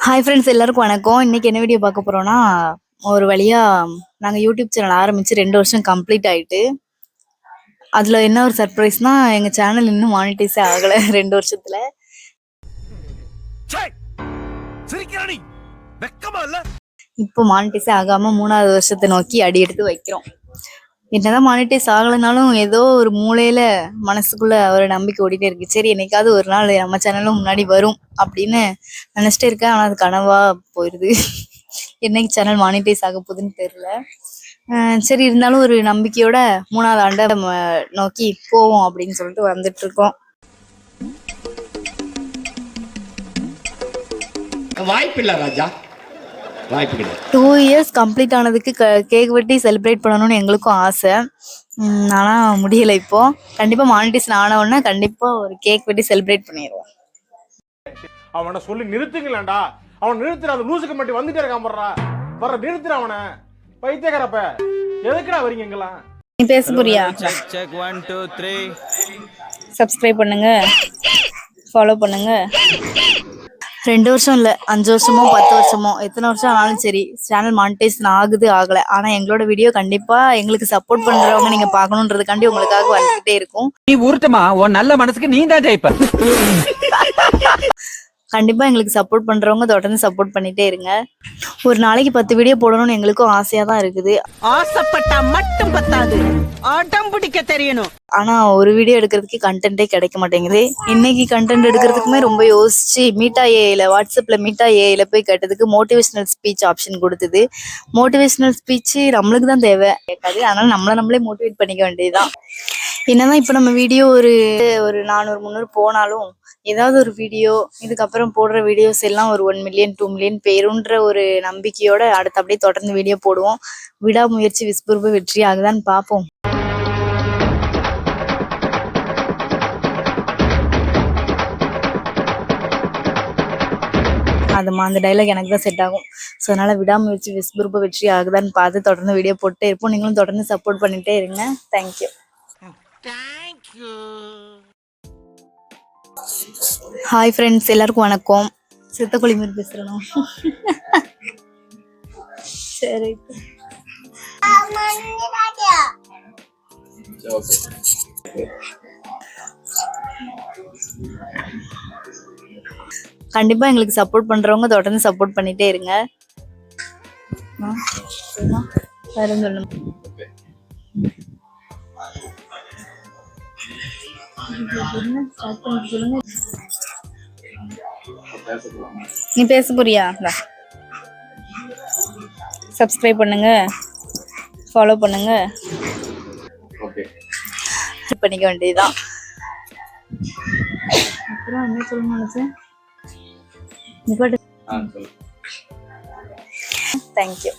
Hi friends, எல்லாருக்கும் வணக்கம். இன்னைக்கு என்ன வீடியோ பார்க்க போறோம்னா, ஒரு வழியா நாங்கள் யூடியூப் சேனல் ஆரம்பிச்சு 2 வருஷம் கம்ப்ளீட் ஆயிட்டு, அதில் என்ன ஒரு சர்ப்ரைஸ்னா, எங்கள் சேனல் இன்னும் மானிட்டைஸே ஆகலை 2 வருஷத்துல. இப்போ மானிட்டைஸே ஆகாம 3வது வருஷத்தை நோக்கி அடி எடுத்து வைக்கிறோம். என்னதான் மானிட்டைஸ் ஆகலைனாலும் ஏதோ ஒரு மூலையில மனசுக்குள்ள ஒரு நம்பிக்கை ஓடிட்டே இருக்கு. சரி, என்னைக்காவது ஒரு நாள் நம்ம சேனலும் முன்னாடி வரும் அப்படின்னு நினைச்சிட்டே இருக்கேன். ஆனா அது கனவா போயிருது. என்னைக்கு சேனல் மானிட்டைஸ் ஆக போகுதுன்னு தெரியல. சரி, இருந்தாலும் ஒரு நம்பிக்கையோட 3வது ஆண்டை நோக்கி போவோம் அப்படின்னு சொல்லிட்டு வந்துட்டு இருக்கோம். வாய்ப்பில்லை ராஜா, 2 இயர்ஸ் கம்ப்ளீட் ஆனதுக்கு கேக் வெட்டி செலிப்ரேட் பண்ணணும்னு எங்களுக்கும் ஆசை. ஆனா முடியலை. இப்போ கண்டிப்பா மானிட்டைசேஷன் ஆனவுடனே கண்டிப்பா ஒரு கேக் வெட்டி செலிப்ரேட் பண்ணிடுவோம். அவனை சொல்லி நிறுத்துங்களேன்டா. அவன் நிறுத்துற அந்த லூசுக்கு மட்டும் வந்துட்டே இருக்கான். வர்ற நிறுத்துற அவனை. பைத்தியக்காரப்ப எதுக்குடா வரீங்க எங்கெல்லாம்? நீ பேச போறியா? செக் 1 2 3. சப்ஸ்கிரைப் பண்ணுங்க, ஃபாலோ பண்ணுங்க. 2 வருஷம் இல்ல, 5 வருஷமோ 10 வருஷமோ எத்தனை வருஷம் ஆனாலும் சரி, சேனல் மானிட்டைசேஷன் ஆகுது ஆகலை, ஆனா எங்களோட வீடியோ கண்டிப்பா எங்களுக்கு சப்போர்ட் பண்றவங்க நீங்க பாக்கணும்ன்றதுக்காண்டி உங்களுக்காக வந்துகிட்டே இருக்கும். நீ ஊர்த்தமா உன் நல்ல மனசுக்கு நீ தான் ஜெயிப்ப. கண்டிப்பா எங்களுக்கு சப்போர்ட் பண்றவங்க தொடர்ந்து சப்போர்ட் பண்ணிட்டே இருங்க. ஒரு நாளைக்கு 10 வீடியோ போடணும்னு எங்களுக்கும் ஆசையா தான் இருக்குது. ஆசைப்பட்டா மட்டும் பத்தாது, ஆட்டம் பிடிக்க தெரியணும். ஆனா ஒரு வீடியோ எடுக்கிறதுக்கு கண்டென்ட்டே கிடைக்க மாட்டேங்குது. இன்னைக்கு கண்டென்ட் எடுக்கிறதுக்குமே ரொம்ப யோசிச்சு மீட்டா ஏஐல, வாட்ஸ்அப்ல மீட்டா ஏஐல போய் கேட்டதுக்கு மோட்டிவேஷனல் ஸ்பீச் ஆப்ஷன் கொடுத்தது. மோட்டிவேஷனல் ஸ்பீச் நம்மளுக்கு தான் தேவை கேட்காது, அதனால நம்மளே மோட்டிவேட் பண்ணிக்க வேண்டியதுதான். என்னதான் இப்ப நம்ம வீடியோ ஒரு 400-300 போனாலும் ஏதாவது ஒரு வீடியோ இதுக்கப்புறம் போடுற வீடியோஸ் எல்லாம் ஒரு 1 மில்லியன் 2 மில்லியன் பேருன்ற ஒரு நம்பிக்கையோட அடுத்து அப்படியே தொடர்ந்து வீடியோ போடுவோம். விடாமுயற்சி விஸ்வரூப வெற்றி ஆகுதான்னு பார்ப்போம். அந்த டைலாக் எனக்கு தான் செட் ஆகும். ஸோ அதனால விடாமுயற்சி விஸ்வரூப வெற்றி ஆகுதான்னு பார்த்து தொடர்ந்து வீடியோ போட்டுட்டே இருப்போம். நீங்களும் தொடர்ந்து சப்போர்ட் பண்ணிட்டே இருங்க. தேங்க்யூ. ஹாய் ஃப்ரெண்ட்ஸ், எல்லாருக்கும் வணக்கம். சித்தக்குழி மாதிரி பேசுறோம். சரி, கண்டிப்பா எங்களுக்கு சப்போர்ட் பண்றவங்க தொடர்ந்து சப்போர்ட் பண்ணிட்டே இருங்க. நீ பேச போறியா? சப்ஸ்கிரைப் பண்ணுங்க, ஃபாலோ பண்ணுங்க, பண்ணிக்க வேண்டியதுதான். அப்புறம் என்ன சொல்லணும்னு நினைச்சேன். தேங்க்யூ.